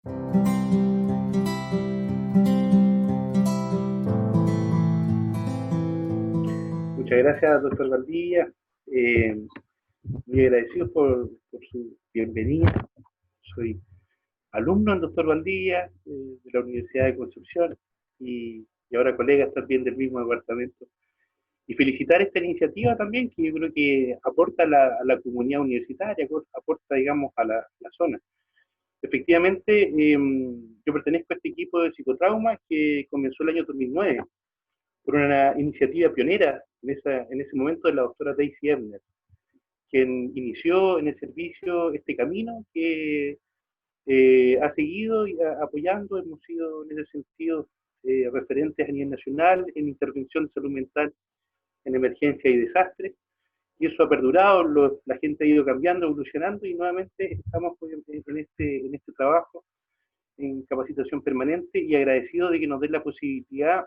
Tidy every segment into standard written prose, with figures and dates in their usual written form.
Muchas gracias, doctor Valdivia. Muy agradecido por su bienvenida. Soy alumno del doctor Valdivia de la Universidad de Concepción y ahora colega también del mismo departamento. Y felicitar esta iniciativa también, que yo creo que aporta a la comunidad universitaria, aporta, digamos, a la zona. Efectivamente, yo pertenezco a este equipo de psicotrauma que comenzó el año 2009 por una iniciativa pionera en ese momento de la doctora Daisy Ebner, quien inició en el servicio este camino que ha seguido y apoyando. Hemos sido en ese sentido referentes a nivel nacional en intervención de salud mental en emergencia y desastre, y eso ha perdurado. La gente ha ido cambiando, evolucionando, y nuevamente estamos en este trabajo en capacitación permanente, y agradecido de que nos den la posibilidad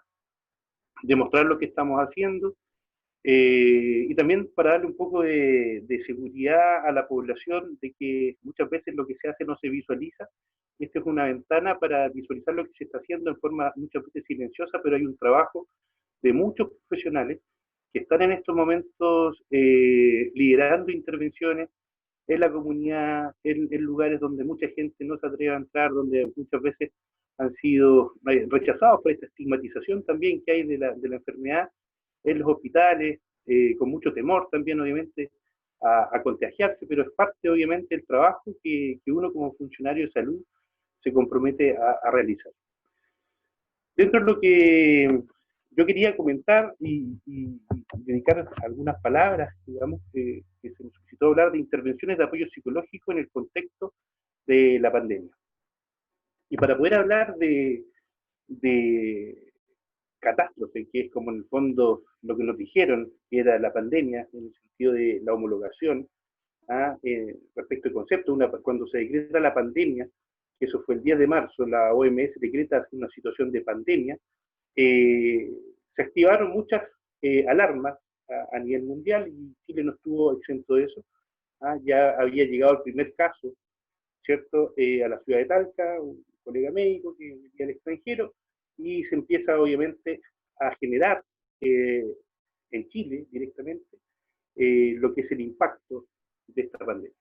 de mostrar lo que estamos haciendo, y también para darle un poco de seguridad a la población de que muchas veces lo que se hace no se visualiza. Esta es una ventana para visualizar lo que se está haciendo en forma muchas veces silenciosa, pero hay un trabajo de muchos profesionales que están en estos momentos liderando intervenciones en la comunidad, en lugares donde mucha gente no se atreve a entrar, donde muchas veces han sido rechazados por esta estigmatización también que hay de la enfermedad, en los hospitales, con mucho temor también, obviamente, a contagiarse, pero es parte, obviamente, del trabajo que uno como funcionario de salud se compromete a realizar. Dentro de lo que yo quería comentar y dedicar algunas palabras, digamos, que se nos solicitó hablar de intervenciones de apoyo psicológico en el contexto de la pandemia. Y para poder hablar de catástrofe, que es como en el fondo lo que nos dijeron que era la pandemia, en el sentido de la homologación, respecto al concepto, cuando se decreta la pandemia, que eso fue el 10 de marzo, la OMS decreta una situación de pandemia, se activaron muchas alarmas a nivel mundial, y Chile no estuvo exento de eso. Ya había llegado el primer caso, ¿cierto?, a la ciudad de Talca, un colega médico que vivía al extranjero, y se empieza obviamente a generar en Chile directamente lo que es el impacto de esta pandemia.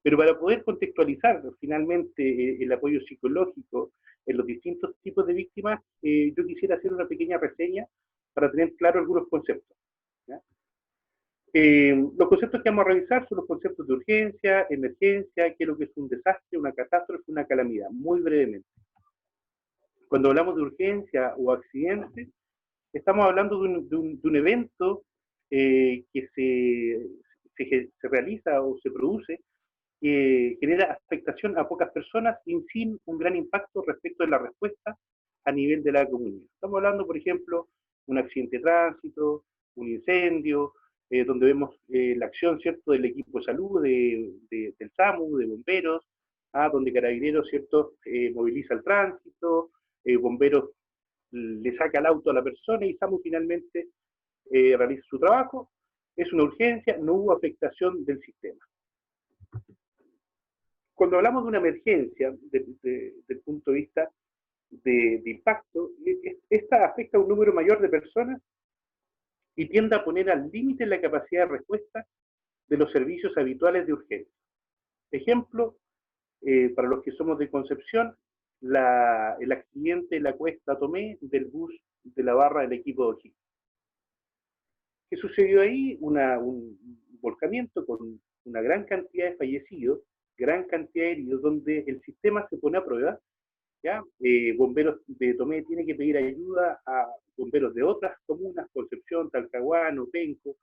Pero para poder contextualizar finalmente el apoyo psicológico en los distintos tipos de víctimas, yo quisiera hacer una pequeña reseña para tener claro algunos conceptos, ¿ya? Los conceptos que vamos a revisar son los conceptos de urgencia, emergencia, qué es lo que es un desastre, una catástrofe, una calamidad, muy brevemente. Cuando hablamos de urgencia o accidente, estamos hablando de un evento que se realiza o se produce, que genera afectación a pocas personas y sin un gran impacto respecto de la respuesta a nivel de la comunidad. Estamos hablando, por ejemplo, un accidente de tránsito, un incendio, donde vemos la acción, ¿cierto?, del equipo de salud, del SAMU, de bomberos, donde Carabineros, ¿cierto?, moviliza el tránsito, bomberos le saca el auto a la persona y SAMU finalmente realiza su trabajo. Es una urgencia, no hubo afectación del sistema. Cuando hablamos de una emergencia, desde el punto de vista de impacto, esta afecta a un número mayor de personas y tiende a poner al límite la capacidad de respuesta de los servicios habituales de urgencia. Ejemplo, para los que somos de Concepción, el accidente de la Cuesta Tomé del bus de la barra del equipo de O'Higgins. ¿Qué sucedió ahí? Un volcamiento con una gran cantidad de fallecidos, gran cantidad de heridos, donde el sistema se pone a prueba, ¿ya? Bomberos de Tomé tienen que pedir ayuda a bomberos de otras comunas, Concepción, Talcahuano, Penco,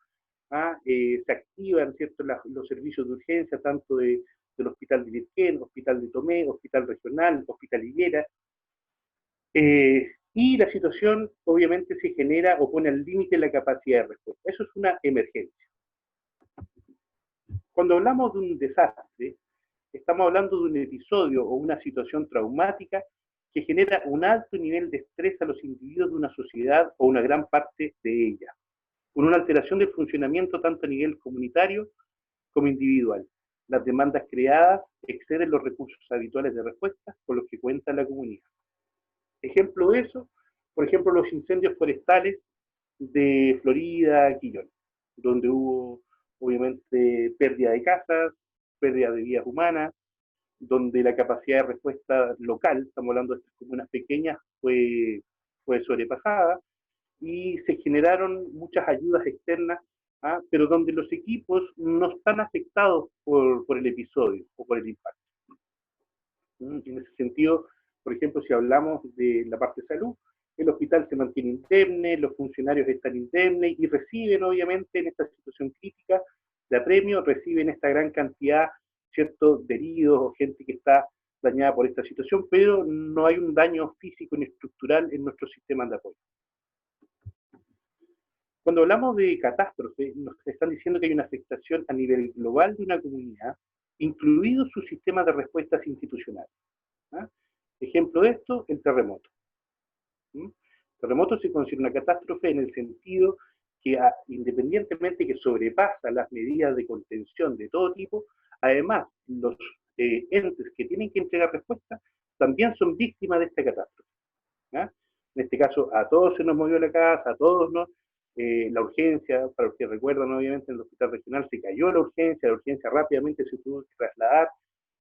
se activan, ¿cierto?, los servicios de urgencia, tanto del Hospital de Virquén, Hospital de Tomé, Hospital Regional, Hospital Higuera, y la situación obviamente se genera o pone al límite la capacidad de respuesta. Eso es una emergencia. Cuando hablamos de un desastre, estamos hablando de un episodio o una situación traumática que genera un alto nivel de estrés a los individuos de una sociedad o una gran parte de ella, con una alteración del funcionamiento tanto a nivel comunitario como individual. Las demandas creadas exceden los recursos habituales de respuesta con los que cuenta afecta a la comunidad. Ejemplo de eso, por ejemplo, los incendios forestales de Florida, Quillón, donde hubo obviamente pérdida de casas, pérdida de vidas humanas, donde la capacidad de respuesta local, estamos hablando de estas comunas pequeñas, fue sobrepasada, y se generaron muchas ayudas externas, pero donde los equipos no están afectados por el episodio o por el impacto. En ese sentido, por ejemplo, si hablamos de la parte de salud, el hospital se mantiene indemne, los funcionarios están indemnes y reciben, obviamente, en esta situación crítica de apremio, reciben esta gran cantidad, ¿cierto?, de heridos o gente que está dañada por esta situación, pero no hay un daño físico ni estructural en nuestros sistemas de apoyo. Cuando hablamos de catástrofe, nos están diciendo que hay una afectación a nivel global de una comunidad, incluidos sus sistemas de respuestas institucionales. Ejemplo de esto, el terremoto. El terremoto se considera una catástrofe en el sentido que, independientemente que sobrepasa las medidas de contención de todo tipo, además los entes que tienen que entregar respuesta también son víctimas de esta catástrofe. En este caso, a todos se nos movió la casa, a todos nos... la urgencia, para los que recuerdan, obviamente en el hospital regional se cayó la urgencia rápidamente se tuvo que trasladar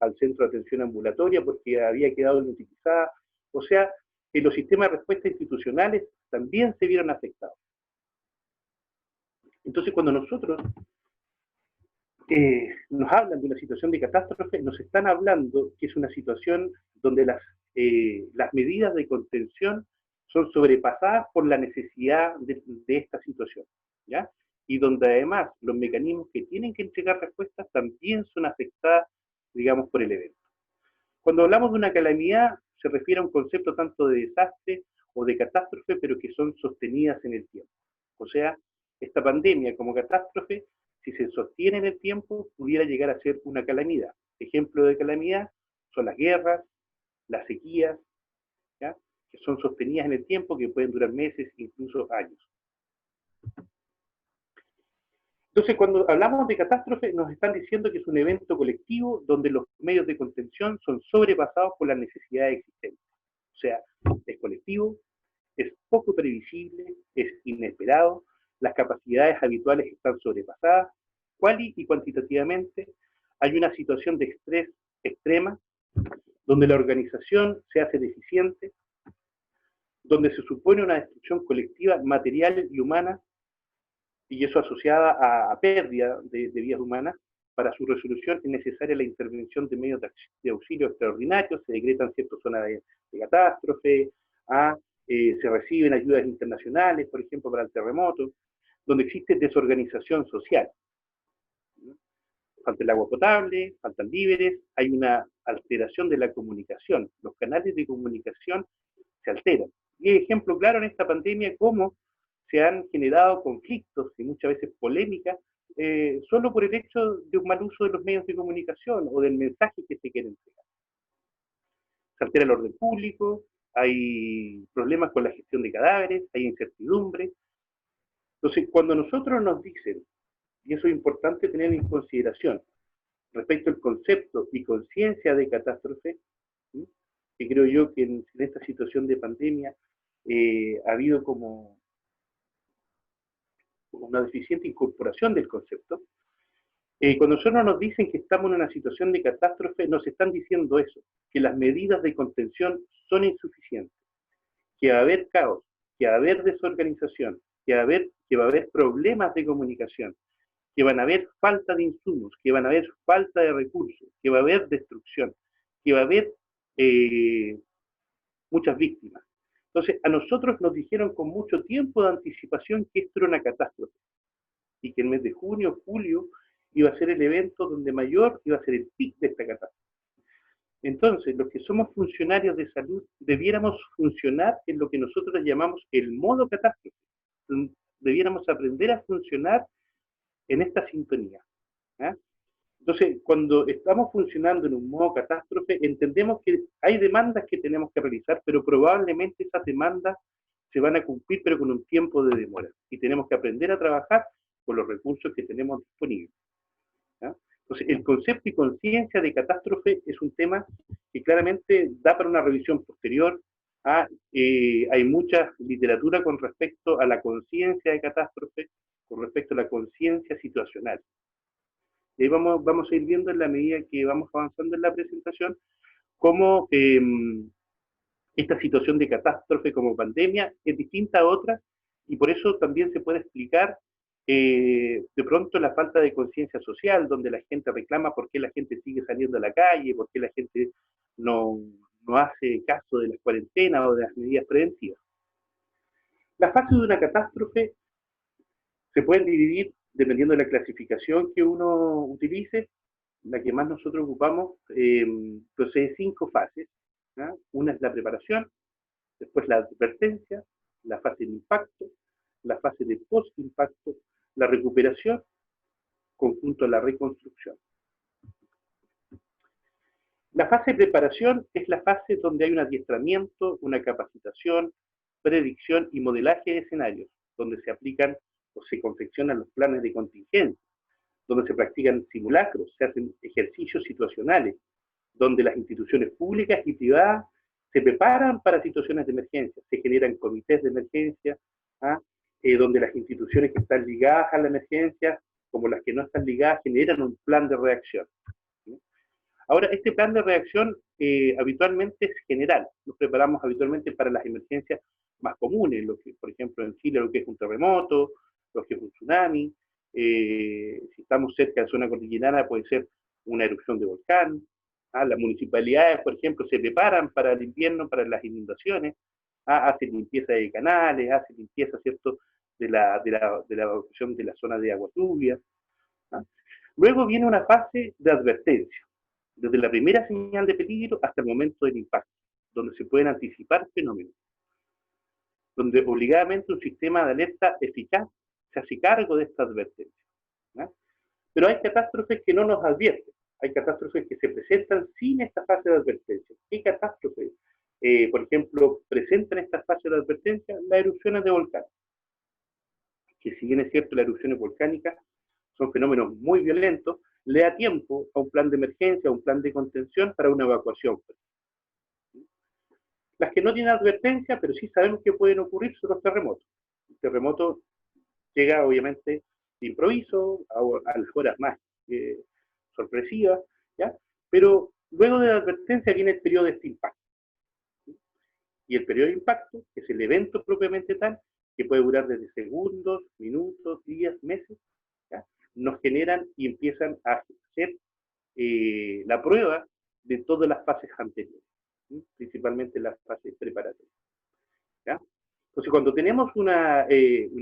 al centro de atención ambulatoria porque había quedado inutilizada. O sea, que los sistemas de respuesta institucionales también se vieron afectados. Entonces, cuando nosotros nos hablan de una situación de catástrofe, nos están hablando que es una situación donde las medidas de contención son sobrepasadas por la necesidad de esta situación, ¿ya? Y donde además los mecanismos que tienen que entregar respuestas también son afectadas, digamos, por el evento. Cuando hablamos de una calamidad, se refiere a un concepto tanto de desastre o de catástrofe, pero que son sostenidas en el tiempo. O sea, esta pandemia como catástrofe, si se sostiene en el tiempo, pudiera llegar a ser una calamidad. Ejemplo de calamidad son las guerras, las sequías, ¿ya?, que son sostenidas en el tiempo, que pueden durar meses, incluso años. Entonces, cuando hablamos de catástrofe, nos están diciendo que es un evento colectivo donde los medios de contención son sobrepasados por las necesidades existentes. O sea, es colectivo, es poco previsible, es inesperado, las capacidades habituales están sobrepasadas, cuali y cuantitativamente hay una situación de estrés extrema, donde la organización se hace deficiente, donde se supone una destrucción colectiva material y humana, y eso asociada a pérdida de vidas humanas. Para su resolución es necesaria la intervención de medios de auxilio extraordinarios, se decretan ciertas zonas de catástrofe, se reciben ayudas internacionales, por ejemplo, para el terremoto, donde existe desorganización social. Falta el agua potable, faltan víveres, hay una alteración de la comunicación, los canales de comunicación se alteran. Y hay ejemplo claro en esta pandemia cómo se han generado conflictos y muchas veces polémicas solo por el hecho de un mal uso de los medios de comunicación o del mensaje que se quiere entregar. Se altera el orden público, hay problemas con la gestión de cadáveres, hay incertidumbre. Entonces, cuando nosotros nos dicen, y eso es importante tener en consideración, respecto al concepto y conciencia de catástrofe, ¿sí?, que creo yo que en esta situación de pandemia ha habido como una deficiente incorporación del concepto. Cuando nosotros nos dicen que estamos en una situación de catástrofe, nos están diciendo eso, que las medidas de contención son insuficientes, que va a haber caos, que va a haber desorganización, que va a haber problemas de comunicación, que van a haber falta de insumos, que van a haber falta de recursos, que va a haber destrucción, que va a haber muchas víctimas. Entonces, a nosotros nos dijeron con mucho tiempo de anticipación que esto era una catástrofe y que el mes de junio, julio, iba a ser el evento donde mayor iba a ser el pic de esta catástrofe. Entonces, los que somos funcionarios de salud debiéramos funcionar en lo que nosotros llamamos el modo catástrofe. Debiéramos aprender a funcionar en esta sintonía. Entonces, cuando estamos funcionando en un modo catástrofe, entendemos que hay demandas que tenemos que realizar, pero probablemente esas demandas se van a cumplir, pero con un tiempo de demora. Y tenemos que aprender a trabajar con los recursos que tenemos disponibles. Entonces, el concepto y conciencia de catástrofe es un tema que claramente da para una revisión posterior. Hay mucha literatura con respecto a la conciencia de catástrofe, con respecto a la conciencia situacional. Y ahí vamos a ir viendo en la medida que vamos avanzando en la presentación cómo esta situación de catástrofe como pandemia es distinta a otras, y por eso también se puede explicar de pronto la falta de conciencia social, donde la gente reclama por qué la gente sigue saliendo a la calle, por qué la gente no hace caso de las cuarentenas o de las medidas preventivas. Las fases de una catástrofe se pueden dividir dependiendo de la clasificación que uno utilice. La que más nosotros ocupamos posee 5 fases. ¿Ya? Una es la preparación, después la advertencia, la fase de impacto, la fase de post-impacto, la recuperación, conjunto a la reconstrucción. La fase de preparación es la fase donde hay un adiestramiento, una capacitación, predicción y modelaje de escenarios, donde se aplican o se confeccionan los planes de contingencia, donde se practican simulacros, se hacen ejercicios situacionales, donde las instituciones públicas y privadas se preparan para situaciones de emergencia, se generan comités de emergencia, donde las instituciones que están ligadas a la emergencia, como las que no están ligadas, generan un plan de reacción. Ahora, este plan de reacción habitualmente es general. Nos preparamos habitualmente para las emergencias más comunes, lo que, por ejemplo, en Chile, lo que es un terremoto, lo que es un tsunami. Si estamos cerca de la zona cordillerana, puede ser una erupción de volcán. Las municipalidades, por ejemplo, se preparan para el invierno, para las inundaciones, hacen limpieza de canales, hacen limpieza, ¿cierto?, de la evacuación de la zona de agua lluvia. Luego viene una fase de advertencia, desde la primera señal de peligro hasta el momento del impacto, donde se pueden anticipar fenómenos, donde obligadamente un sistema de alerta eficaz se hace cargo de esta advertencia. ¿No? Pero hay catástrofes que no nos advierten, hay catástrofes que se presentan sin esta fase de advertencia. ¿Qué catástrofes, por ejemplo, presentan esta fase de advertencia? Las erupciones de volcanes, que si bien es cierto, las erupciones volcánicas son fenómenos muy violentos, le da tiempo a un plan de emergencia, a un plan de contención para una evacuación. Las que no tienen advertencia, pero sí sabemos que pueden ocurrir, son los terremotos. El terremoto llega, obviamente, de improviso, a las horas más sorpresivas, ¿ya? Pero luego de la advertencia viene el periodo de este impacto. Y el periodo de impacto es el evento propiamente tal, que puede durar desde segundos, minutos, días, meses, ¿ya? Nos generan y empiezan a hacer la prueba de todas las fases anteriores, ¿sí? Principalmente las fases preparatorias. ¿Ya? Entonces, cuando tenemos un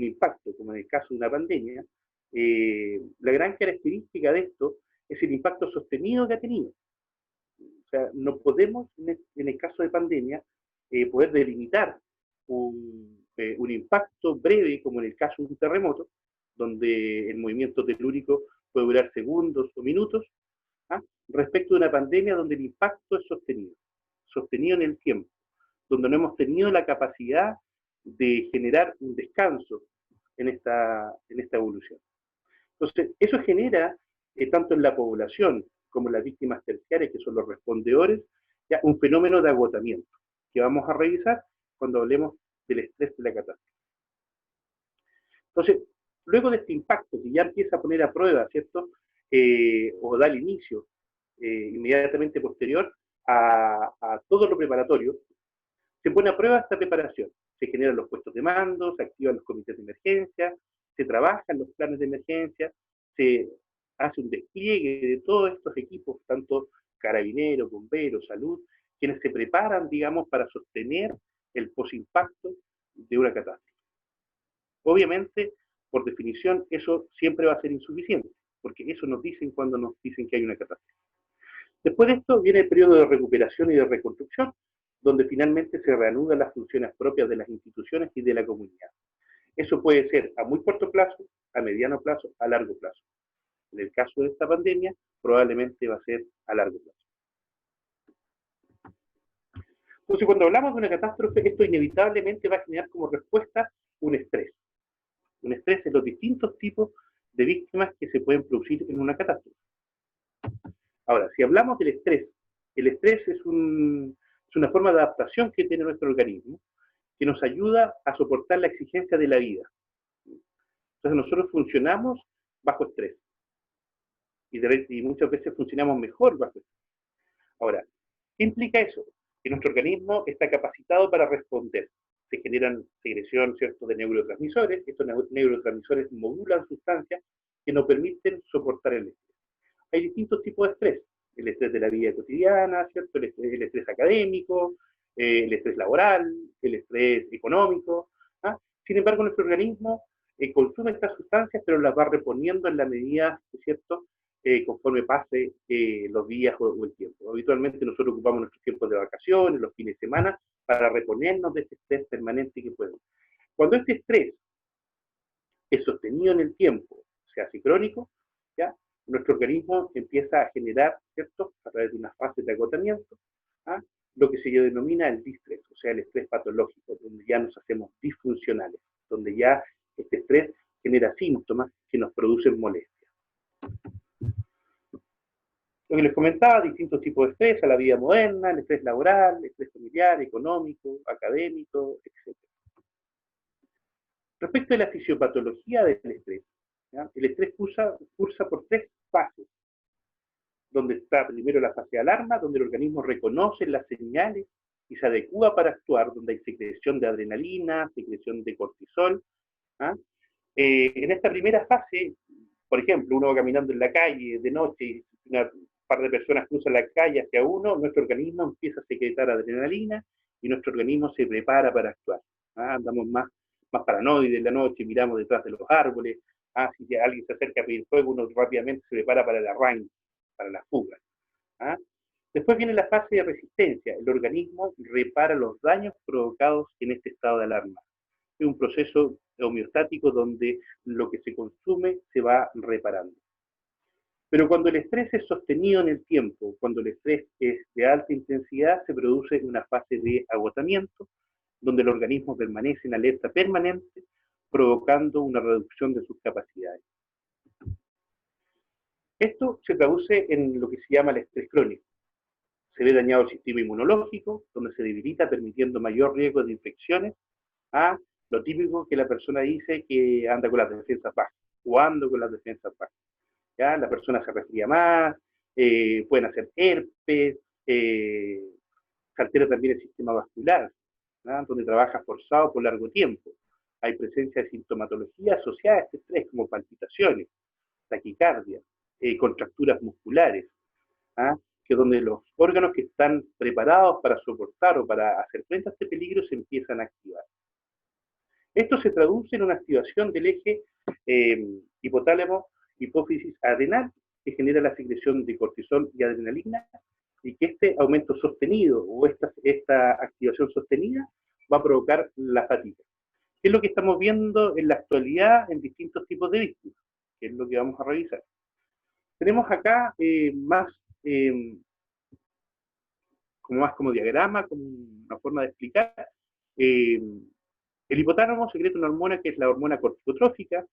impacto, como en el caso de una pandemia, la gran característica de esto es el impacto sostenido que ha tenido. O sea, no podemos, en el caso de pandemia, poder delimitar un impacto breve, como en el caso de un terremoto, donde el movimiento telúrico puede durar segundos o minutos, respecto de una pandemia donde el impacto es sostenido en el tiempo, donde no hemos tenido la capacidad de generar un descanso en esta evolución. Entonces, eso genera, tanto en la población como en las víctimas terciarias, que son los respondedores, ya un fenómeno de agotamiento, que vamos a revisar cuando hablemos del estrés de la catástrofe. Entonces, luego de este impacto, que ya empieza a poner a prueba, ¿cierto?, o da el inicio inmediatamente posterior a todo lo preparatorio, se pone a prueba esta preparación. Se generan los puestos de mando, se activan los comités de emergencia, se trabajan los planes de emergencia, se hace un despliegue de todos estos equipos, tanto carabineros, bomberos, salud, quienes se preparan, digamos, para sostener el posimpacto de una catástrofe. Obviamente, por definición, eso siempre va a ser insuficiente, porque eso nos dicen cuando nos dicen que hay una catástrofe. Después de esto viene el periodo de recuperación y de reconstrucción, donde finalmente se reanudan las funciones propias de las instituciones y de la comunidad. Eso puede ser a muy corto plazo, a mediano plazo, a largo plazo. En el caso de esta pandemia, probablemente va a ser a largo plazo. Entonces, cuando hablamos de una catástrofe, esto inevitablemente va a generar como respuesta un estrés. Un estrés en los distintos tipos de víctimas que se pueden producir en una catástrofe. Ahora, si hablamos del estrés, el estrés es una forma de adaptación que tiene nuestro organismo, que nos ayuda a soportar la exigencia de la vida. Entonces nosotros funcionamos bajo estrés y muchas veces funcionamos mejor bajo estrés. Ahora, ¿qué implica eso? Que nuestro organismo está capacitado para responder. Se generan secreción, ¿cierto?, de neurotransmisores. Estos neurotransmisores modulan sustancias que nos permiten soportar el estrés. Hay distintos tipos de estrés. El estrés de la vida cotidiana, ¿cierto? El estrés académico, el estrés laboral, el estrés económico. ¿Ah? Sin embargo, nuestro organismo consume estas sustancias, pero las va reponiendo en la medida, ¿cierto?, conforme pase los días o el tiempo. Habitualmente nosotros ocupamos nuestros tiempos de vacaciones, los fines de semana, para reponernos de este estrés permanente que puede. Cuando este estrés es sostenido en el tiempo, se hace crónico, ¿ya? Nuestro organismo empieza a generar, ¿cierto?, a través de una fase de agotamiento, ¿ah?, lo que se denomina el distrés, o sea, el estrés patológico, donde ya nos hacemos disfuncionales, donde ya este estrés genera síntomas que nos producen molestia. Lo que les comentaba, distintos tipos de estrés a la vida moderna, el estrés laboral, el estrés familiar, económico, académico, etc. Respecto a la fisiopatología del estrés, ¿ya?, el estrés cursa por tres fases, donde está primero la fase de alarma, donde el organismo reconoce las señales y se adecua para actuar, donde hay secreción de adrenalina, secreción de cortisol. ¿Ah? En esta primera fase, por ejemplo, uno va caminando en la calle de noche y una par de personas cruzan la calle hacia uno, nuestro organismo empieza a secretar adrenalina y nuestro organismo se prepara para actuar. ¿Ah? Andamos más paranoides en la noche, miramos detrás de los árboles. Si alguien se acerca a pedir fuego, uno rápidamente se prepara para el arranque, para la fuga. ¿Ah? Después viene la fase de resistencia. El organismo repara los daños provocados en este estado de alarma. Es un proceso homeostático donde lo que se consume se va reparando. Pero cuando el estrés es sostenido en el tiempo, cuando el estrés es de alta intensidad, se produce una fase de agotamiento, donde el organismo permanece en alerta permanente, provocando una reducción de sus capacidades. Esto se traduce en lo que se llama el estrés crónico. Se ve dañado el sistema inmunológico, donde se debilita, permitiendo mayor riesgo de infecciones. Lo típico que la persona dice que anda con las defensas bajas, o ando con las defensas bajas. ¿Ya? La persona se resfría más, pueden hacer herpes, se altera también el sistema vascular, ¿ya?, donde trabaja forzado por largo tiempo. Hay presencia de sintomatología asociada a este estrés, como palpitaciones, taquicardia, contracturas musculares, ¿ah?, que donde los órganos que están preparados para soportar o para hacer frente a este peligro se empiezan a activar. Esto se traduce en una activación del eje hipotálamo, hipófisis adrenal, que genera la secreción de cortisol y adrenalina, y que este aumento sostenido o esta activación sostenida va a provocar la fatiga. ¿Qué es lo que estamos viendo en la actualidad en distintos tipos de víctimas? Que es lo que vamos a revisar. Tenemos acá más como diagrama, como una forma de explicar. El hipotálamo secreta una hormona que es la hormona corticotrófica.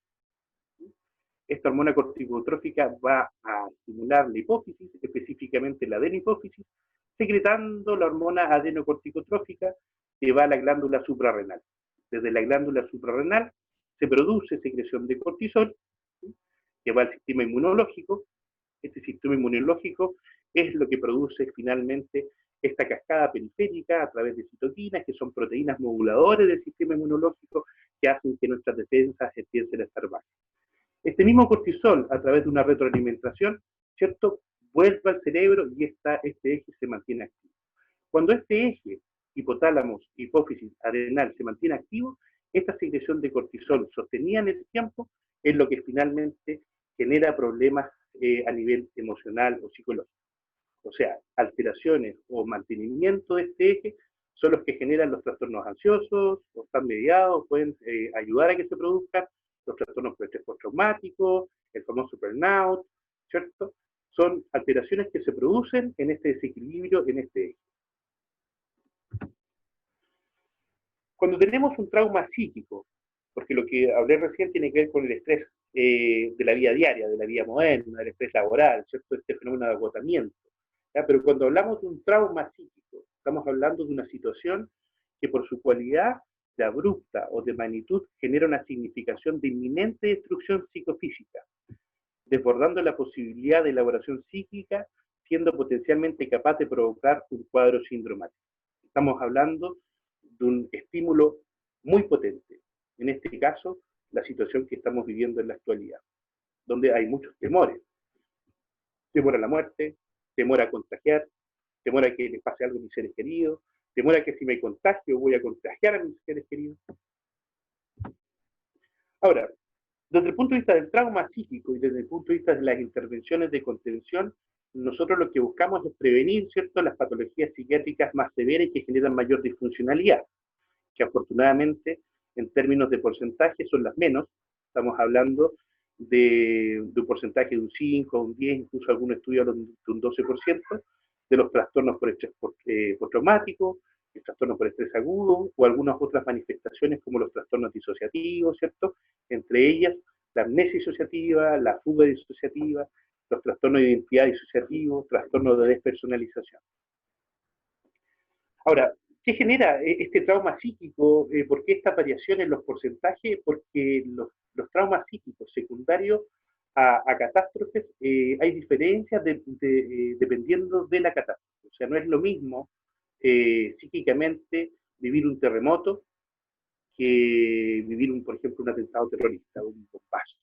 Esta hormona corticotrófica va a estimular la hipófisis, específicamente la adenihipófisis, secretando la hormona adenocorticotrófica que va a la glándula suprarrenal. Desde la glándula suprarrenal se produce secreción de cortisol, que va al sistema inmunológico. Este sistema inmunológico es lo que produce finalmente esta cascada periférica a través de citoquinas, que son proteínas moduladores del sistema inmunológico que hacen que nuestras defensas empiecen a estar bajas. Este mismo cortisol, a través de una retroalimentación, ¿cierto?, vuelve al cerebro y este eje se mantiene activo. Cuando este eje, hipotálamo, hipófisis, adrenal, se mantiene activo, esta secreción de cortisol sostenida en el tiempo es lo que finalmente genera problemas a nivel emocional o psicológico. O sea, alteraciones o mantenimiento de este eje son los que generan los trastornos ansiosos, o están mediados, pueden ayudar a que se produzcan los trastornos por estrés postraumático, el famoso burnout, ¿cierto? Son alteraciones que se producen en este desequilibrio, en este eje. Cuando tenemos un trauma psíquico, porque lo que hablé recién tiene que ver con el estrés de la vida diaria, de la vida moderna, del estrés laboral, ¿cierto? Este fenómeno de agotamiento. ¿Ya? Pero cuando hablamos de un trauma psíquico, estamos hablando de una situación que por su cualidad de abrupta o de magnitud genera una significación de inminente destrucción psicofísica, desbordando la posibilidad de elaboración psíquica, siendo potencialmente capaz de provocar un cuadro sindromático. Estamos hablando de un estímulo muy potente. En este caso, la situación que estamos viviendo en la actualidad, donde hay muchos temores. Temor a la muerte, temor a contagiar, temor a que les pase algo a mis seres queridos, temor a que si me contagio voy a contagiar a mis seres queridos. Ahora, desde el punto de vista del trauma psíquico y desde el punto de vista de las intervenciones de contención, nosotros lo que buscamos es prevenir, ¿cierto?, las patologías psiquiátricas más severas y que generan mayor disfuncionalidad, que afortunadamente, en términos de porcentaje, son las menos. Estamos hablando de un porcentaje de un 5, un 10, incluso algunos estudios de un 12%, de los trastornos por estrés postraumático, el trastorno por estrés agudo, o algunas otras manifestaciones como los trastornos disociativos, ¿cierto? Entre ellas, la amnesia disociativa, la fuga disociativa, los trastornos de identidad disociativos, trastornos de despersonalización. Ahora, ¿qué genera este trauma psíquico? ¿Por qué esta variación en los porcentajes? Porque los traumas psíquicos secundarios a catástrofes hay diferencias dependiendo de la catástrofe. O sea, no es lo mismo psíquicamente vivir un terremoto que vivir, por ejemplo, un atentado terrorista, un bombazo.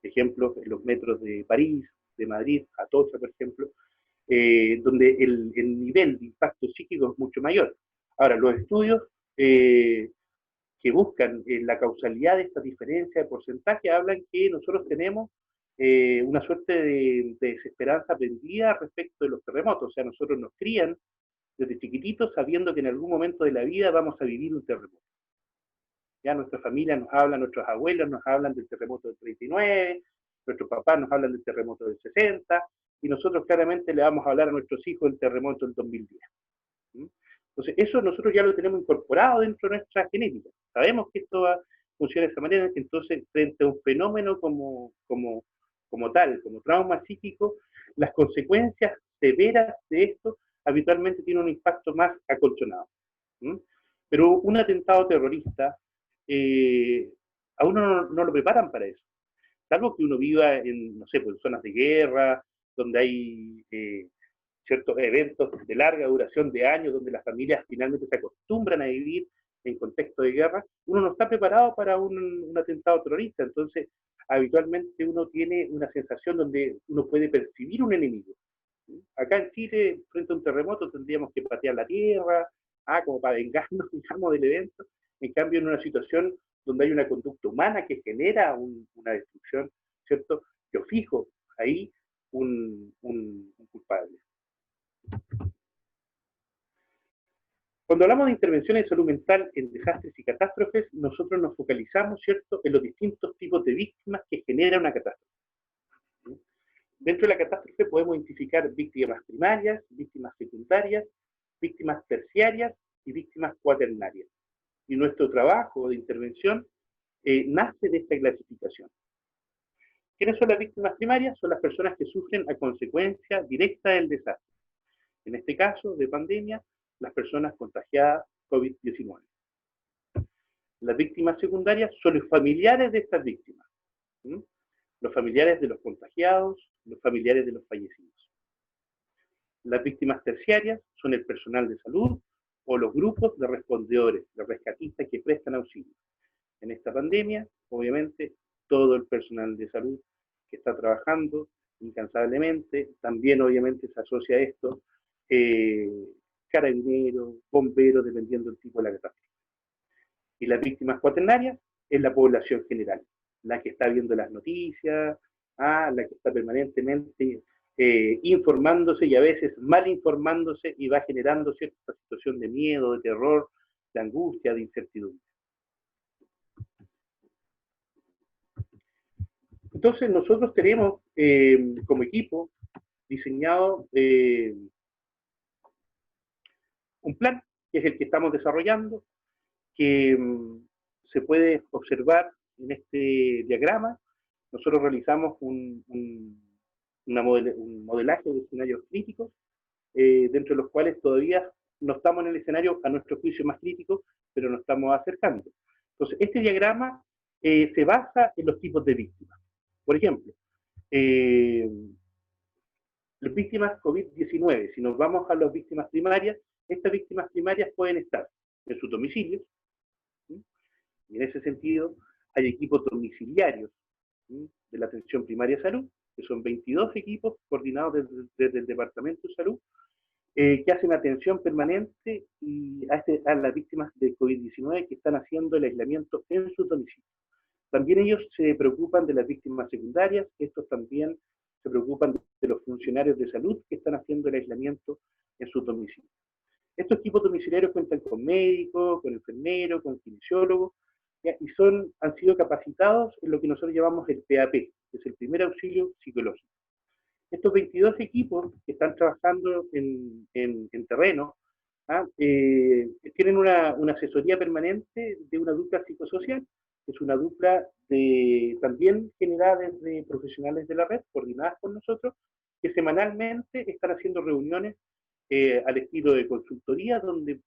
Ejemplos en los metros de París, de Madrid, Atocha, por ejemplo, donde el nivel de impacto psíquico es mucho mayor. Ahora, los estudios que buscan la causalidad de esta diferencia de porcentaje hablan que nosotros tenemos una suerte de desesperanza aprendida respecto de los terremotos. O sea, nosotros nos crían desde chiquititos sabiendo que en algún momento de la vida vamos a vivir un terremoto. Ya nuestra familia nos habla, nuestros abuelos nos hablan del terremoto del 39, nuestros papás nos hablan del terremoto del 60, y nosotros claramente le vamos a hablar a nuestros hijos del terremoto del 2010. Entonces, eso nosotros ya lo tenemos incorporado dentro de nuestra genética. Sabemos que esto funciona de esa manera, entonces, frente a un fenómeno como tal, como trauma psíquico, las consecuencias severas de esto habitualmente tienen un impacto más acolchonado. Pero un atentado terrorista, a uno no lo preparan para eso. Salvo que uno viva en, no sé, pues, zonas de guerra, donde hay ciertos eventos de larga duración de años, donde las familias finalmente se acostumbran a vivir en contexto de guerra, uno no está preparado para un atentado terrorista. Entonces, habitualmente uno tiene una sensación donde uno puede percibir un enemigo. Acá en Chile, frente a un terremoto, tendríamos que patear la tierra, como para vengarnos, digamos, del evento. En cambio, en una situación donde hay una conducta humana que genera una destrucción, ¿cierto? Yo fijo ahí un culpable. Cuando hablamos de intervenciones de salud mental en desastres y catástrofes, nosotros nos focalizamos, ¿cierto?, en los distintos tipos de víctimas que genera una catástrofe. Dentro de la catástrofe podemos identificar víctimas primarias, víctimas secundarias, víctimas terciarias y víctimas cuaternarias. Y nuestro trabajo de intervención nace de esta clasificación. ¿Quiénes son las víctimas primarias? Son las personas que sufren a consecuencia directa del desastre. En este caso, de pandemia, las personas contagiadas COVID-19. Las víctimas secundarias son los familiares de estas víctimas. Los familiares de los contagiados, los familiares de los fallecidos. Las víctimas terciarias son el personal de salud o los grupos de respondedores, de rescatistas que prestan auxilio. En esta pandemia, obviamente, todo el personal de salud que está trabajando incansablemente, también obviamente se asocia a esto carabineros, bomberos, dependiendo del tipo de la catástrofe. Y las víctimas cuaternarias es la población general, la que está viendo las noticias, la que está permanentemente informándose y a veces mal informándose y va generando cierta situación de miedo, de terror, de angustia, de incertidumbre. Entonces nosotros tenemos como equipo diseñado un plan, que es el que estamos desarrollando, que se puede observar en este diagrama, nosotros realizamos un modelaje de escenarios críticos, dentro de los cuales todavía no estamos en el escenario, a nuestro juicio, más crítico, pero nos estamos acercando. Entonces, este diagrama se basa en los tipos de víctimas. Por ejemplo, las víctimas COVID-19, si nos vamos a las víctimas primarias, estas víctimas primarias pueden estar en sus domicilios, ¿sí? Y en ese sentido hay equipos domiciliarios, ¿sí?, de la atención primaria de salud, que son 22 equipos coordinados desde el Departamento de Salud, que hacen atención permanente y a las víctimas de COVID-19 que están haciendo el aislamiento en sus domicilios. También ellos se preocupan de las víctimas secundarias, estos también se preocupan de los funcionarios de salud que están haciendo el aislamiento en sus domicilios. Estos equipos domiciliarios cuentan con médicos, con enfermeros, con kinesiólogos, ¿ya? Y han sido capacitados en lo que nosotros llamamos el PAP, que es el primer auxilio psicológico. Estos 22 equipos que están trabajando en terreno, tienen una asesoría permanente de una dupla psicosocial, que es una dupla también generada desde profesionales de la red, coordinadas por nosotros, que semanalmente están haciendo reuniones al estilo de consultoría, donde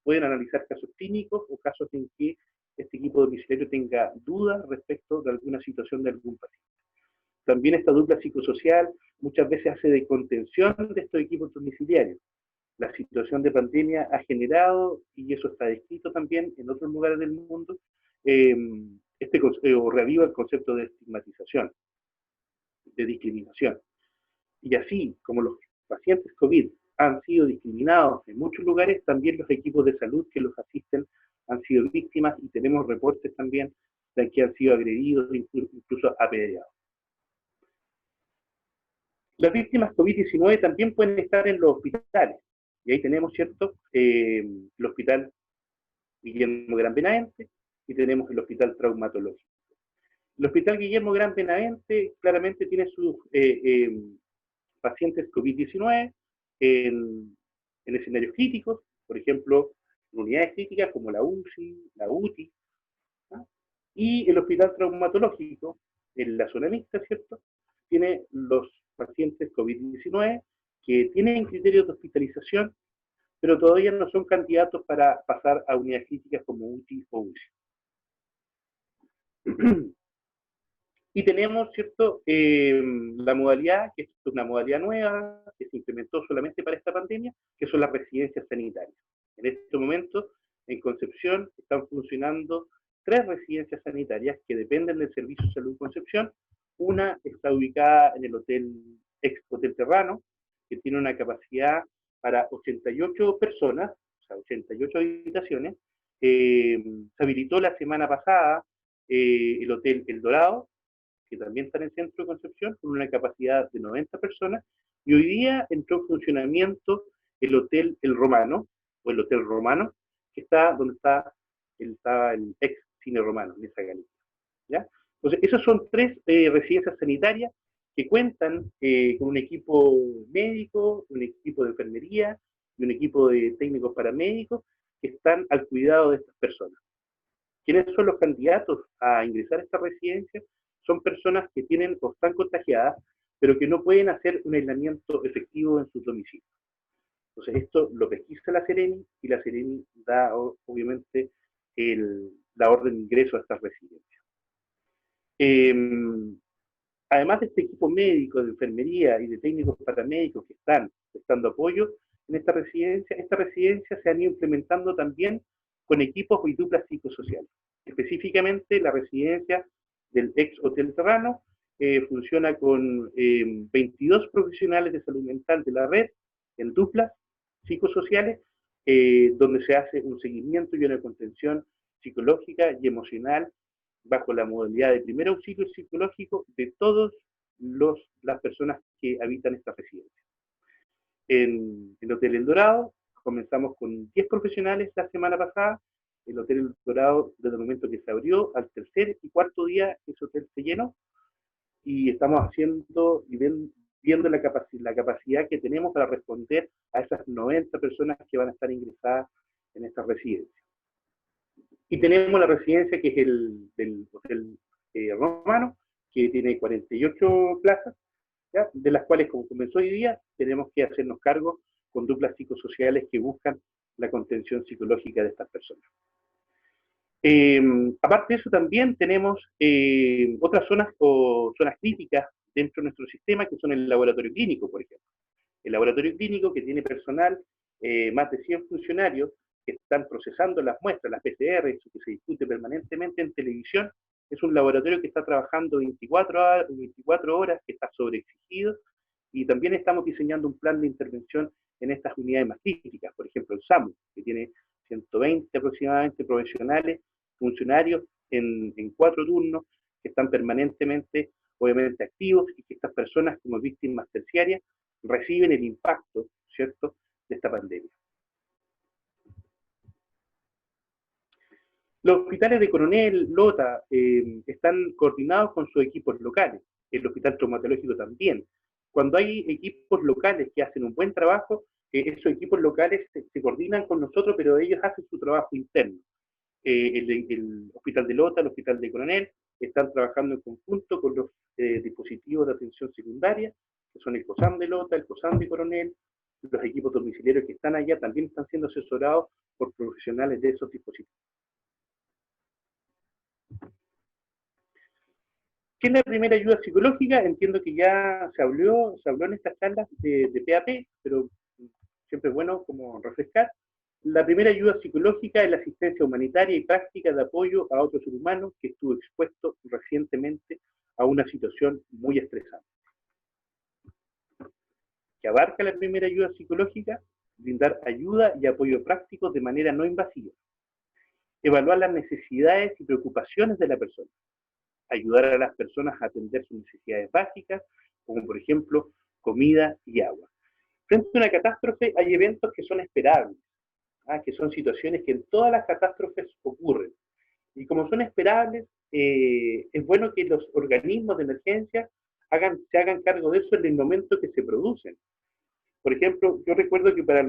pueden analizar casos clínicos o casos en que este equipo domiciliario tenga dudas respecto de alguna situación de algún paciente. También esta dupla psicosocial muchas veces hace de contención de estos equipos domiciliarios. La situación de pandemia ha generado, y eso está descrito también en otros lugares del mundo, o reaviva el concepto de estigmatización, de discriminación. Y así como los pacientes COVID han sido discriminados en muchos lugares, también los equipos de salud que los asisten han sido víctimas, y tenemos reportes también de que han sido agredidos, incluso apedreados. Las víctimas COVID-19 también pueden estar en los hospitales, y ahí tenemos, ¿cierto?, el Hospital Guillermo Gran Benavente, y tenemos el Hospital Traumatológico. El Hospital Guillermo Gran Benavente claramente tiene sus pacientes COVID-19 en escenarios críticos, por ejemplo, en unidades críticas como la UCI, la UTI, ¿no? Y el Hospital Traumatológico, en la zona mixta, ¿cierto?, tiene los pacientes COVID-19 que tienen criterios de hospitalización, pero todavía no son candidatos para pasar a unidades críticas como UTI o UCI. Y tenemos, ¿cierto?, la modalidad, que es una modalidad nueva, que se implementó solamente para esta pandemia, que son las residencias sanitarias. En este momento, en Concepción, están funcionando 3 residencias sanitarias que dependen del Servicio de Salud Concepción. Una está ubicada en el ex Hotel Terrano, que tiene una capacidad para 88 personas, o sea, 88 habitaciones. Se habilitó la semana pasada el Hotel El Dorado, que también está en el centro de Concepción, con una capacidad de 90 personas, y hoy día entró en funcionamiento el Hotel El Romano, o el Hotel Romano, que está donde estaba el ex Cine Romano, en esa galería, ¿ya? Entonces, esas son 3 residencias sanitarias que cuentan con un equipo médico, un equipo de enfermería y un equipo de técnicos paramédicos que están al cuidado de estas personas. ¿Quiénes son los candidatos a ingresar a esta residencia? Son personas que tienen o están contagiadas, pero que no pueden hacer un aislamiento efectivo en sus domicilios. Entonces, esto lo pesquisa la Seremi, y la Seremi da, obviamente, la orden de ingreso a estas residencias. Además de este equipo médico, de enfermería y de técnicos paramédicos que están prestando apoyo en esta residencia se han ido implementando también con equipos y duplas psicosociales. Específicamente, la residencia del ex Hotel Terrano funciona con 22 profesionales de salud mental de la red en duplas psicosociales, donde se hace un seguimiento y una contención psicológica y emocional bajo la modalidad de primer auxilio psicológico de todas las personas que habitan esta residencia. En el Hotel El Dorado comenzamos con 10 profesionales la semana pasada. El Hotel El Dorado, desde el momento que se abrió, al tercer y cuarto día, ese hotel se llenó, y estamos haciendo y viendo la capacidad que tenemos para responder a esas 90 personas que van a estar ingresadas en esta residencia. Y tenemos la residencia que es el Hotel Romano, que tiene 48 plazas, ¿ya? De las cuales, como comenzó hoy día, tenemos que hacernos cargo con duplas psicosociales que buscan la contención psicológica de estas personas. Aparte de eso, también tenemos otras zonas o zonas críticas dentro de nuestro sistema, que son el laboratorio clínico, por ejemplo. El laboratorio clínico, que tiene personal, más de 100 funcionarios, que están procesando las muestras, las PCR, eso que se discute permanentemente en televisión, es un laboratorio que está trabajando 24 horas, que está sobreexigido, y también estamos diseñando un plan de intervención en estas unidades más críticas, por ejemplo el SAMU, que tiene 120 aproximadamente profesionales, funcionarios en 4 turnos, que están permanentemente, obviamente, activos, y que estas personas, como víctimas terciarias, reciben el impacto, ¿cierto?, de esta pandemia. Los hospitales de Coronel, Lota, están coordinados con sus equipos locales, el hospital traumatológico también. Cuando hay equipos locales que hacen un buen trabajo, esos equipos locales se coordinan con nosotros, pero ellos hacen su trabajo interno. El hospital de Lota, el hospital de Coronel, están trabajando en conjunto con los dispositivos de atención secundaria, que son el COSAM de Lota, el COSAM de Coronel. Los equipos domiciliarios que están allá también están siendo asesorados por profesionales de esos dispositivos. ¿Qué es la primera ayuda psicológica? Entiendo que ya se habló en estas charlas de PAP, pero siempre es bueno como refrescar. La primera ayuda psicológica es la asistencia humanitaria y práctica de apoyo a otro ser humano que estuvo expuesto recientemente a una situación muy estresante. Que abarca la primera ayuda psicológica, brindar ayuda y apoyo práctico de manera no invasiva. Evaluar las necesidades y preocupaciones de la persona. Ayudar a las personas a atender sus necesidades básicas, como por ejemplo comida y agua. Frente a una catástrofe hay eventos que son esperables, que son situaciones que en todas las catástrofes ocurren. Y como son esperables, es bueno que los organismos de emergencia se hagan cargo de eso en el momento que se producen. Por ejemplo, yo recuerdo que para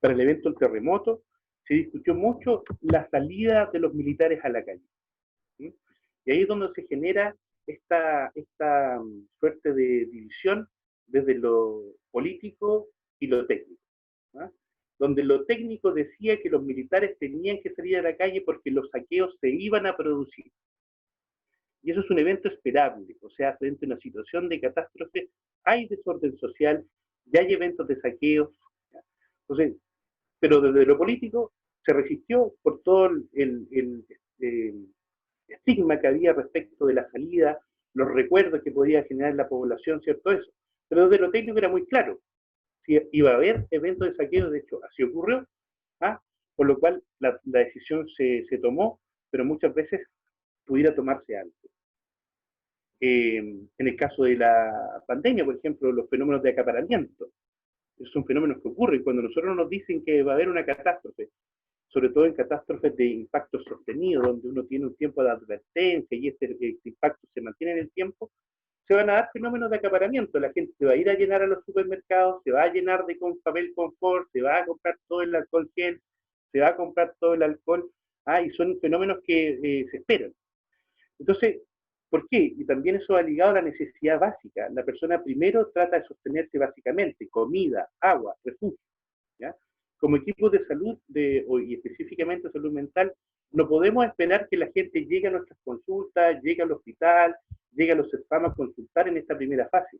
el evento del terremoto se discutió mucho la salida de los militares a la calle. ¿Sí? Y ahí es donde se genera esta suerte de división desde lo político y lo técnico. ¿Ah? Donde lo técnico decía que los militares tenían que salir a la calle porque los saqueos se iban a producir. Y eso es un evento esperable, o sea, frente a una situación de catástrofe, hay desorden social, ya hay eventos de saqueos. Entonces, pero desde lo político se resistió por todo el estigma que había respecto de la salida, los recuerdos que podía generar la población, ¿cierto? Eso. Pero desde lo técnico era muy claro. Si iba a haber eventos de saqueo, de hecho, así ocurrió, por lo cual la decisión se tomó, pero muchas veces pudiera tomarse antes. En el caso de la pandemia, por ejemplo, los fenómenos de acaparamiento, esos son fenómenos que ocurren cuando nosotros nos dicen que va a haber una catástrofe, sobre todo en catástrofes de impacto sostenido, donde uno tiene un tiempo de advertencia y este impacto se mantiene en el tiempo, se van a dar fenómenos de acaparamiento. La gente se va a ir a llenar a los supermercados, se va a llenar de papel confort, se va a comprar todo el alcohol gel, se va a comprar todo el alcohol, y son fenómenos que se esperan. Entonces, ¿por qué? Y también eso va ligado a la necesidad básica. La persona primero trata de sostenerse básicamente, comida, agua, refugio. ¿Ya? Como equipos de salud, y específicamente salud mental, no podemos esperar que la gente llegue a nuestras consultas, llegue al hospital, llegue a los CEFAM a consultar en esta primera fase.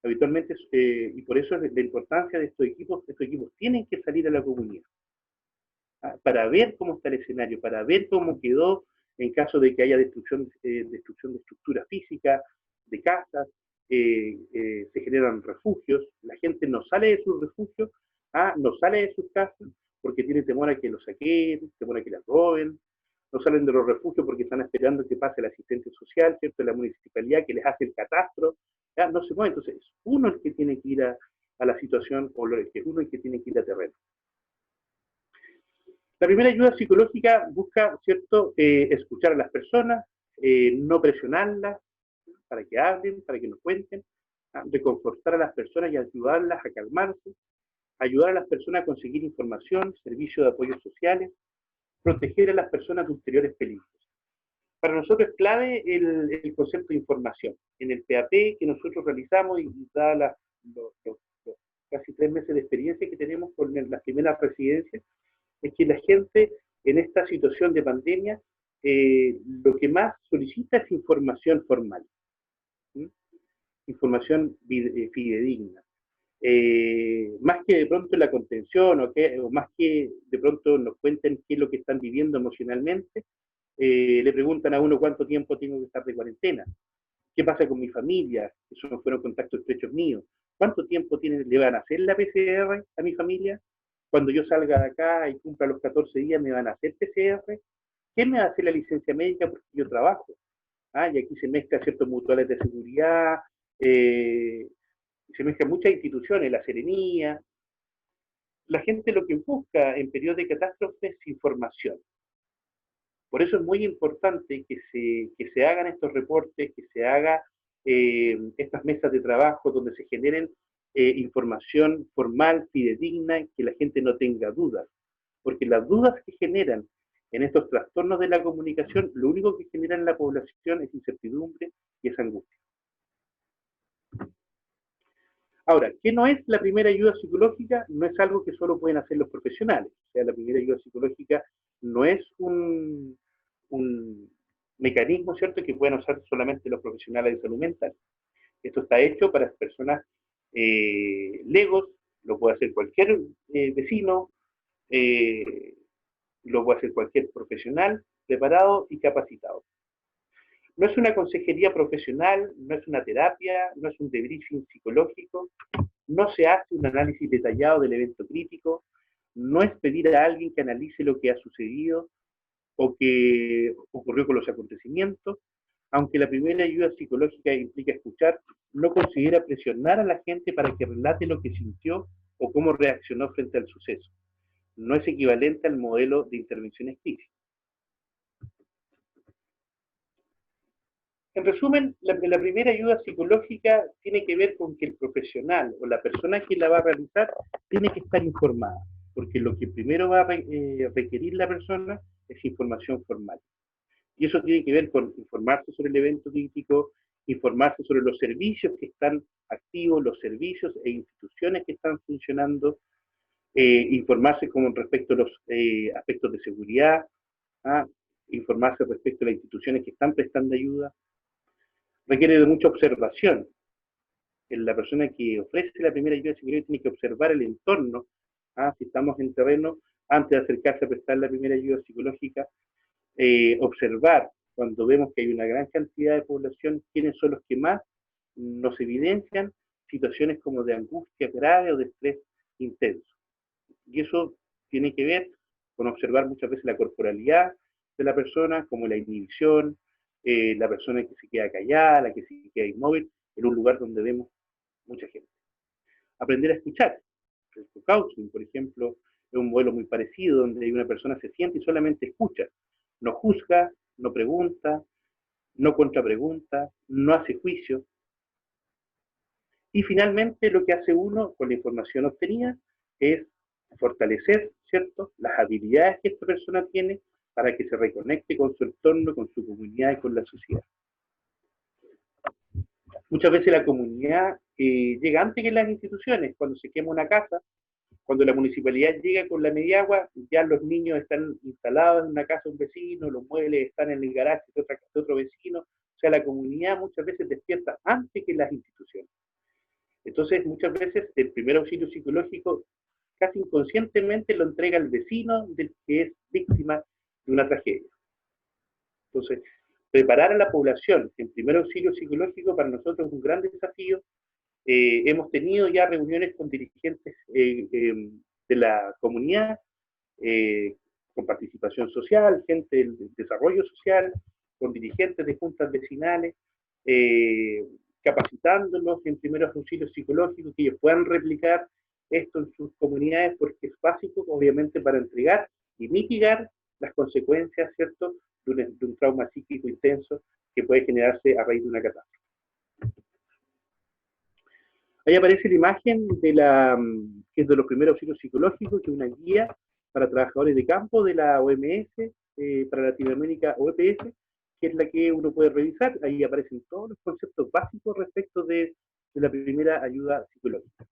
Habitualmente, y por eso es la importancia de estos equipos tienen que salir a la comunidad, para ver cómo está el escenario, para ver cómo quedó en caso de que haya destrucción de estructuras físicas, de casas, se generan refugios, la gente no sale de sus refugios, no sale de sus casas porque tiene temor a que los saquen, temor a que las roben, no salen de los refugios porque están esperando que pase el asistente social, ¿cierto?, la municipalidad que les hace el catastro, ¿ya? No se mueve. Entonces, uno es el que tiene que ir a la situación, o uno es el que tiene que ir a terreno. La primera ayuda psicológica busca, ¿cierto?, escuchar a las personas, no presionarlas, para que hablen, para que nos cuenten, reconfortar a las personas y ayudarlas a calmarse, ayudar a las personas a conseguir información, servicios de apoyo sociales, proteger a las personas de ulteriores peligros. para nosotros es clave el concepto de información. En el PAP que nosotros realizamos y dada los casi 3 meses de experiencia que tenemos con las primeras residencias, es que la gente en esta situación de pandemia lo que más solicita es información formal, ¿sí? Información fidedigna. Más que de pronto la contención o más que de pronto nos cuenten qué es lo que están viviendo emocionalmente, le preguntan a uno cuánto tiempo tengo que estar de cuarentena, qué pasa con mi familia, esos no fueron contactos estrechos míos, cuánto tiempo le van a hacer la PCR a mi familia, cuando yo salga de acá y cumpla los 14 días me van a hacer PCR, ¿quién me va a hacer la licencia médica porque yo trabajo? Y aquí se mezclan ciertos mutuales de seguridad, se mezclan muchas instituciones, la Serenía. La gente lo que busca en periodos de catástrofe es información. Por eso es muy importante que se hagan estos reportes, que se hagan estas mesas de trabajo donde se generen información formal, fidedigna, que la gente no tenga dudas. Porque las dudas que generan en estos trastornos de la comunicación, lo único que generan en la población es incertidumbre y es angustia. Ahora, ¿qué no es la primera ayuda psicológica? No es algo que solo pueden hacer los profesionales. O sea, la primera ayuda psicológica no es un mecanismo, ¿cierto?, que puedan usar solamente los profesionales de salud mental. Esto está hecho para personas legos, lo puede hacer cualquier vecino, lo puede hacer cualquier profesional preparado y capacitado. No es una consejería profesional, no es una terapia, no es un debriefing psicológico, no se hace un análisis detallado del evento crítico, no es pedir a alguien que analice lo que ha sucedido o que ocurrió con los acontecimientos. Aunque la primera ayuda psicológica implica escuchar, no considera presionar a la gente para que relate lo que sintió o cómo reaccionó frente al suceso. No es equivalente al modelo de intervenciones críticas. En resumen, la primera ayuda psicológica tiene que ver con que el profesional o la persona que la va a realizar tiene que estar informada, porque lo que primero va a requerir la persona es información formal. Y eso tiene que ver con informarse sobre el evento crítico, informarse sobre los servicios que están activos, los servicios e instituciones que están funcionando, informarse con respecto a los aspectos de seguridad, informarse respecto a las instituciones que están prestando ayuda. Requiere de mucha observación. La persona que ofrece la primera ayuda psicológica tiene que observar el entorno, si estamos en terreno, antes de acercarse a prestar la primera ayuda psicológica, observar cuando vemos que hay una gran cantidad de población, quiénes son los que más nos evidencian situaciones como de angustia grave o de estrés intenso. Y eso tiene que ver con observar muchas veces la corporalidad de la persona, como la inhibición, la persona que se queda callada, la que se queda inmóvil, en un lugar donde vemos mucha gente. Aprender a escuchar. El coaching, por ejemplo, es un modelo muy parecido, donde una persona se siente y solamente escucha. No juzga, no pregunta, no contrapregunta, no hace juicio. Y finalmente lo que hace uno con la información obtenida es fortalecer, ¿cierto?, las habilidades que esta persona tiene para que se reconecte con su entorno, con su comunidad y con la sociedad. Muchas veces la comunidad llega antes que las instituciones. Cuando se quema una casa, cuando la municipalidad llega con la mediagua, ya los niños están instalados en una casa de un vecino, los muebles están en el garaje de otro vecino. O sea, la comunidad muchas veces despierta antes que las instituciones. Entonces, muchas veces el primer auxilio psicológico casi inconscientemente lo entrega el vecino del que es víctima de una tragedia. Entonces, preparar a la población en primer auxilio psicológico para nosotros es un gran desafío. Hemos tenido ya reuniones con dirigentes de la comunidad, con participación social, gente del desarrollo social, con dirigentes de juntas vecinales, capacitándolos en primeros auxilios psicológicos, que ellos puedan replicar esto en sus comunidades, porque es básico, obviamente, para entregar y mitigar las consecuencias, ¿cierto?, de un trauma psíquico intenso que puede generarse a raíz de una catástrofe. Ahí aparece la imagen que es de los primeros auxilios psicológicos, que es una guía para trabajadores de campo de la OMS, para Latinoamérica OEPS, que es la que uno puede revisar. Ahí aparecen todos los conceptos básicos respecto de la primera ayuda psicológica.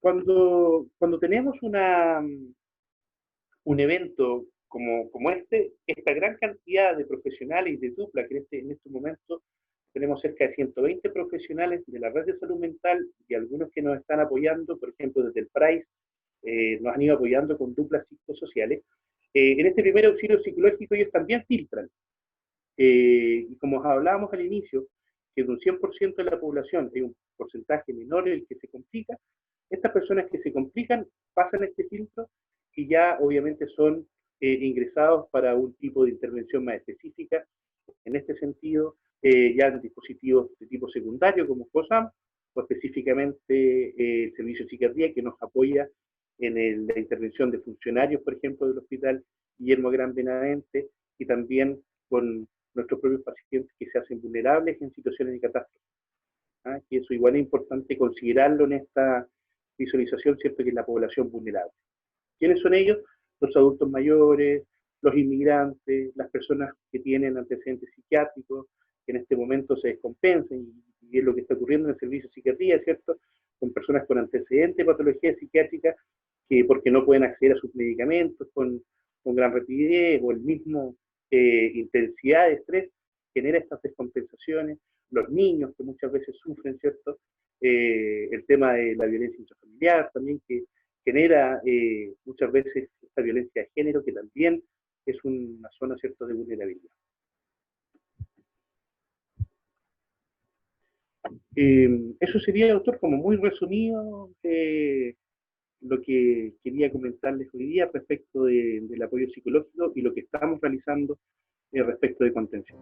Cuando tenemos un evento como esta gran cantidad de profesionales y de dupla, que en este momento tenemos cerca de 120 profesionales de la red de salud mental y algunos que nos están apoyando, por ejemplo, desde el PRAIS, nos han ido apoyando con duplas psicosociales. En este primer auxilio psicológico ellos también filtran. Y como hablábamos al inicio, que de un 100% de la población hay un porcentaje menor en el que se complica, estas personas que se complican pasan este filtro y ya obviamente son ingresados para un tipo de intervención más específica. En este sentido, ya en dispositivos de tipo secundario como COSAM, o específicamente el Servicio de Psiquiatría que nos apoya en la intervención de funcionarios, por ejemplo, del Hospital Guillermo Gran Benavente, y también con nuestros propios pacientes que se hacen vulnerables en situaciones de catástrofe. ¿Ah? Y eso igual es importante considerarlo en esta visualización, ¿cierto?, que es la población vulnerable. ¿Quiénes son ellos? Los adultos mayores, los inmigrantes, las personas que tienen antecedentes psiquiátricos, que en este momento se descompensan, y es lo que está ocurriendo en el servicio de psiquiatría, ¿cierto?, con personas con antecedentes de patología psiquiátrica, que porque no pueden acceder a sus medicamentos con gran rapidez, o el mismo intensidad de estrés, genera estas descompensaciones. Los niños que muchas veces sufren, ¿cierto? El tema de la violencia intrafamiliar también, que genera muchas veces esta violencia de género, que también es una zona, ¿cierto?, de vulnerabilidad. Eso sería, doctor, como muy resumido lo que quería comentarles hoy día respecto del apoyo psicológico y lo que estamos realizando respecto de contención.